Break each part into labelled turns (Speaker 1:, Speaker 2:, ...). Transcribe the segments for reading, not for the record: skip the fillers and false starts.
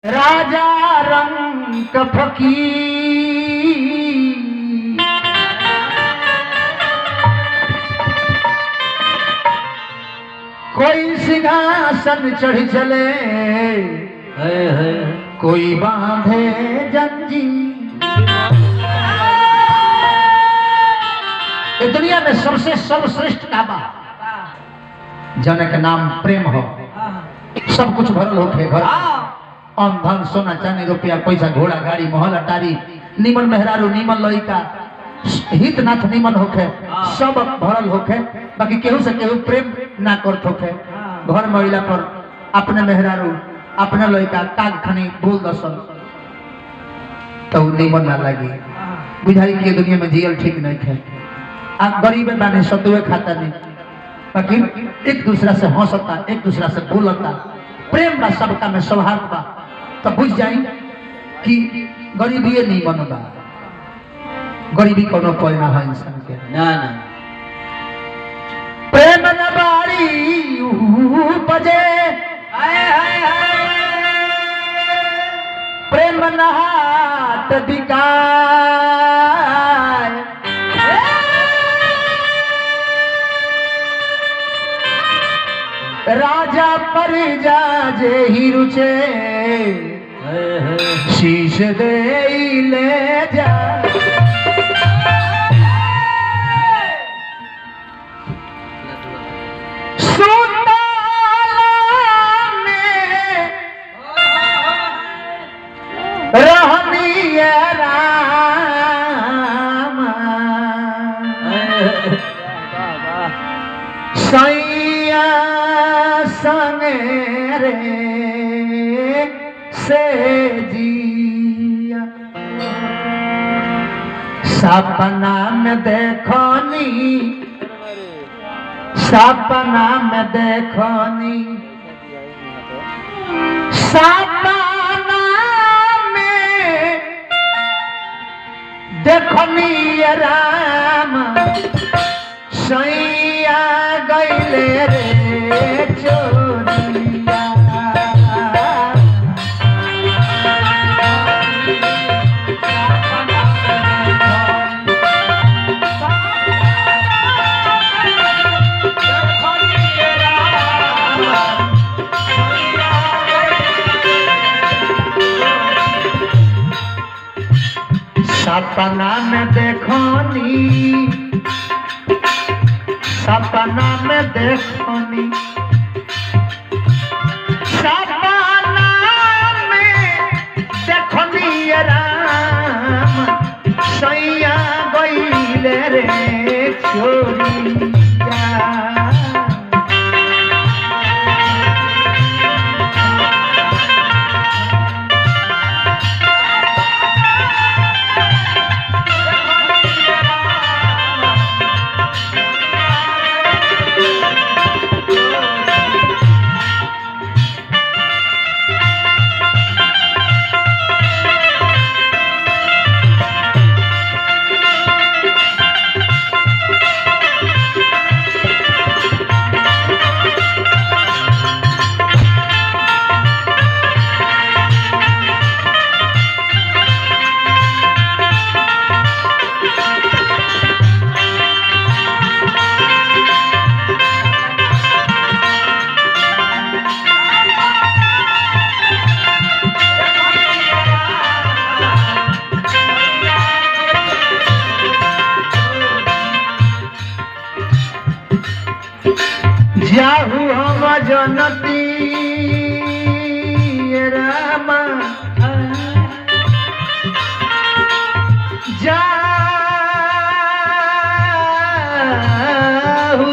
Speaker 1: राजा रंग फकीर कोई सिंहासन चढ़ चले कोई बांधे जंजीर। इस दुनिया में सबसे सर्वश्रेष्ठ काबा जन के नाम प्रेम हो। सब कुछ भरल होके घर अन धन सोना चांदी रुपया पैसा घोड़ा गाड़ी महल अटारी निमन मेहरारू निमन लइका हित नाथ निमन होके सब भरल होके बाकी केहू से केहू प्रेम ना करत होके घर महिला पर अपने मेहरारू अपने लइका काग खनी बोल दसन तो निमन ना लगी बुझाई के दुनिया में जियल ठीक नहीं है। आप गरीब बाने सतुए खाता नहीं बाकी एक दूसरा से हंसता एक दूसरा से बोलता प्रेम बा सबका में सौहार्द बा तो बुझ जाई कि गरीबी नहीं बनबा गरीबी कोनो कोई ना है इंसान के ना ना प्रेम न बाड़ी बजे प्रेम न हाथ बिकाए राजा पर जाजे ही रुचे शीश दे ले जा रहनी राम सैया संगे रे से जिया सपना में देखनी सपना में देखनी सपना में देखनी राम सैया गईले रे चोरिया सपना में देखनी सपना में देखनी सपना में देखनी राम सैया गईले रे छोरिया जाहू हम जनती रामा जाहू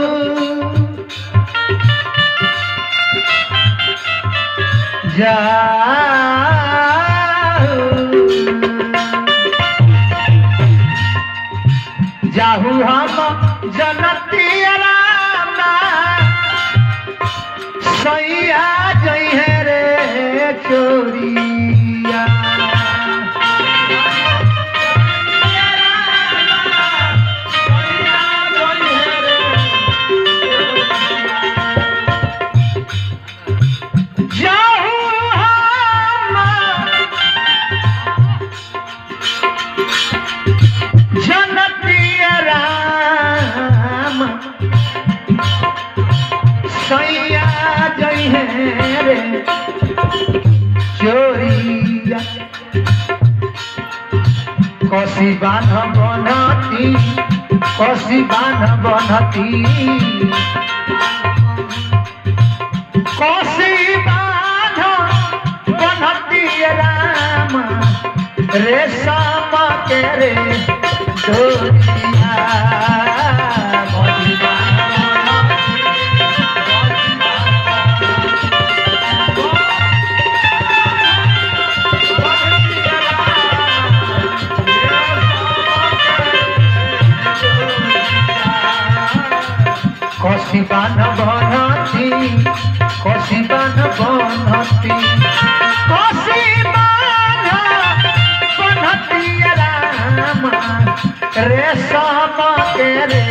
Speaker 1: जाहू हम जनती सैया जई है रे चोरिया जाहू हम कसी बान बनती कसी बान बनती कसी बान बनती राम रेशम के रे डोरिया कसी बान बनती कसी बान बनती कसी बान बनती राम रेशम के रे